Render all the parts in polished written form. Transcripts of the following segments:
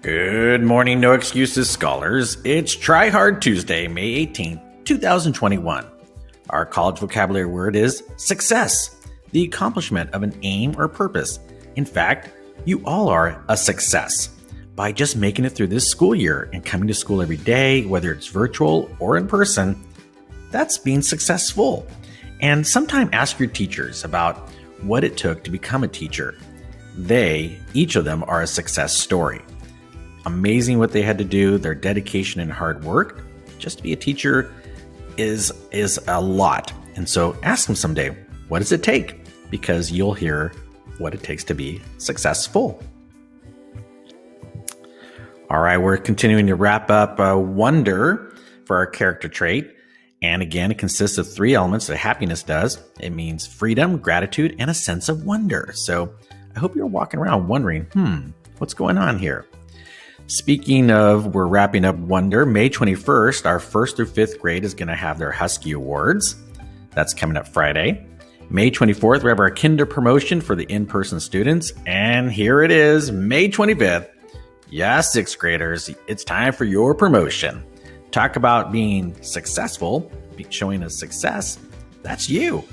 Good morning, No Excuses scholars. It's Try Hard Tuesday, May 18th, 2021. Our college vocabulary word is success, the accomplishment of an aim or purpose. In fact, you all are a success by just making it through this school year and coming to school every day, whether it's virtual or in person. That's being successful. And sometime ask your teachers about what it took to become a teacher. Each of them are a success story. Amazing what they had to do, their dedication and hard work. Just to be a teacher is a lot. And so ask them someday, what does it take? Because you'll hear what it takes to be successful. All right, we're continuing to wrap up wonder for our character trait. And again, it consists of three elements that happiness does. It means freedom, gratitude, and a sense of wonder. So I hope you're walking around wondering, what's going on here? Speaking of, we're wrapping up wonder, May 21st, our 1st through 5th grade is going to have their Husky Awards. That's coming up Friday. May 24th, we have our Kinder promotion for the in-person students. And here it is, May 25th. Yeah, 6th graders, it's time for your promotion. Talk about being successful, showing a success. That's you.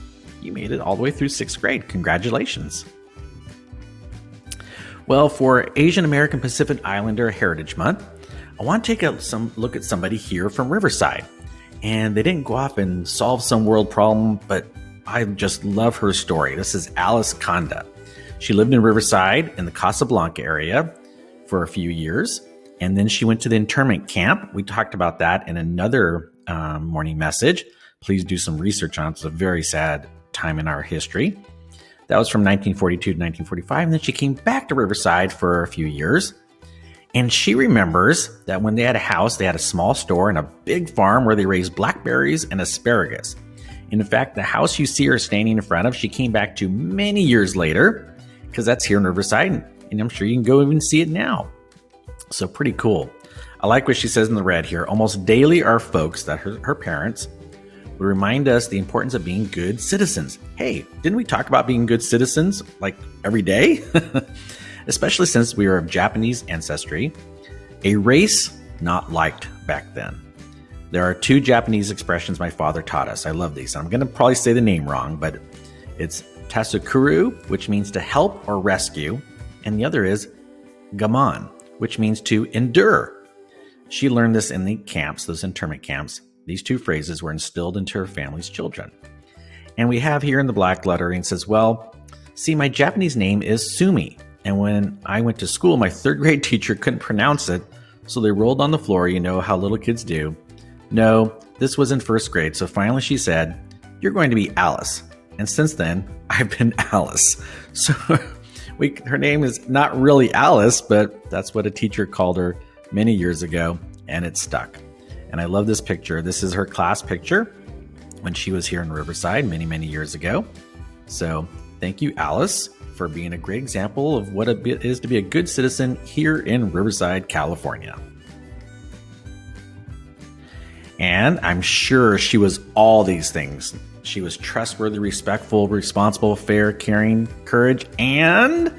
You made it all the way through 6th grade. Congratulations. Well, for Asian American Pacific Islander Heritage Month, I want to take a look at somebody here from Riverside. And they didn't go off and solve some world problem, but I just love her story. This is Alice Conda. She lived in Riverside in the Casablanca area for a few years. And then she went to the internment camp. We talked about that in another morning message. Please do some research on it. It's a very sad time in our history. That was from 1942 to 1945. And then she came back to Riverside for a few years. And she remembers that when they had a house, they had a small store and a big farm where they raised blackberries and asparagus. And in fact, the house you see her standing in front of, she came back to many years later, because that's here in Riverside. And I'm sure you can go even see it now. So pretty cool. I like what she says in the red here. Almost daily, our folks, that her parents, would remind us the importance of being good citizens. Hey, didn't we talk about being good citizens like every day? Especially since we are of Japanese ancestry, a race not liked back then. There are two Japanese expressions my father taught us. I love these. I'm going to probably say the name wrong, but it's tasukuru, which means to help or rescue, and the other is gaman, which means to endure. She learned this in the camps, those internment camps. These two phrases were instilled into her family's children. And we have here in the black lettering says, well, see, my Japanese name is Sumi. And when I went to school, my 3rd grade teacher couldn't pronounce it. So they rolled on the floor, you know how little kids do. No, this was in 1st grade. So finally she said, you're going to be Alice. And since then, I've been Alice. So her name is not really Alice, but that's what a teacher called her many years ago. And it stuck. And I love this picture. This is her class picture when she was here in Riverside many, many years ago. So thank you, Alice, for being a great example of what it is to be a good citizen here in Riverside, California. And I'm sure she was all these things. She was trustworthy, respectful, responsible, fair, caring, courage, and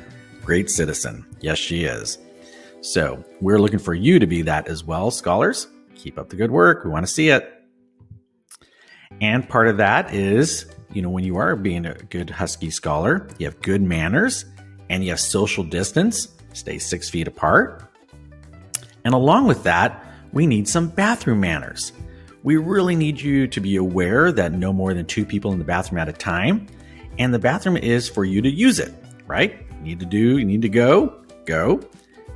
great citizen. Yes, she is. So we're looking for you to be that as well, scholars. Keep up the good work. We want to see it. And part of that is, when you are being a good Husky scholar, you have good manners and you have social distance. Stay 6 feet apart. And along with that, we need some bathroom manners. We really need you to be aware that no more than 2 people in the bathroom at a time. And the bathroom is for you to use it, right? You need to go.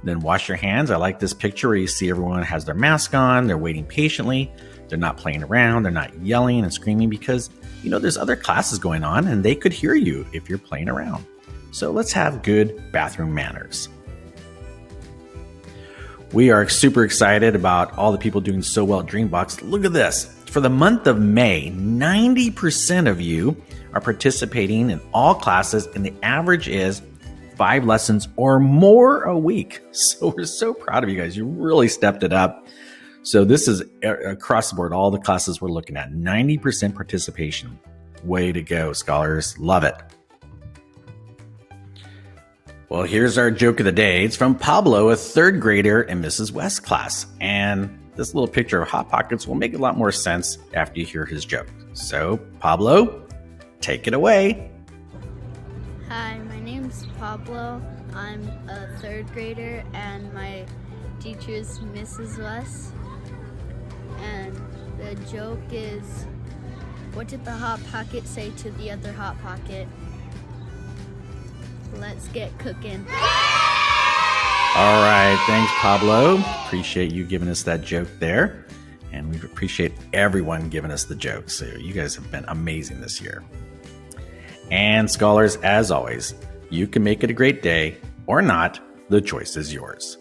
Then wash your hands. I like this picture where you see everyone has their mask on. They're waiting patiently. They're not playing around. They're not yelling and screaming because, there's other classes going on and they could hear you if you're playing around. So let's have good bathroom manners. We are super excited about all the people doing so well at Dreambox. Look at this. For the month of May, 90% of you are participating in all classes and the average is 5 lessons or more a week. So we're so proud of you guys. You really stepped it up. So this is across the board, all the classes we're looking at, 90% participation. Way to go, scholars. Love it. Well, here's our joke of the day. It's from Pablo, a third grader in Mrs. West's class. And this little picture of Hot Pockets will make a lot more sense after you hear his joke. So, Pablo, take it away. Hi, my name's Pablo. I'm a third grader and my teacher is Mrs. West. And the joke is, what did the Hot Pocket say to the other Hot Pocket? Let's get cooking. All right, thanks, Pablo. Appreciate you giving us that joke there. And we appreciate everyone giving us the jokes. So you guys have been amazing this year. And scholars, as always, you can make it a great day or not. The choice is yours.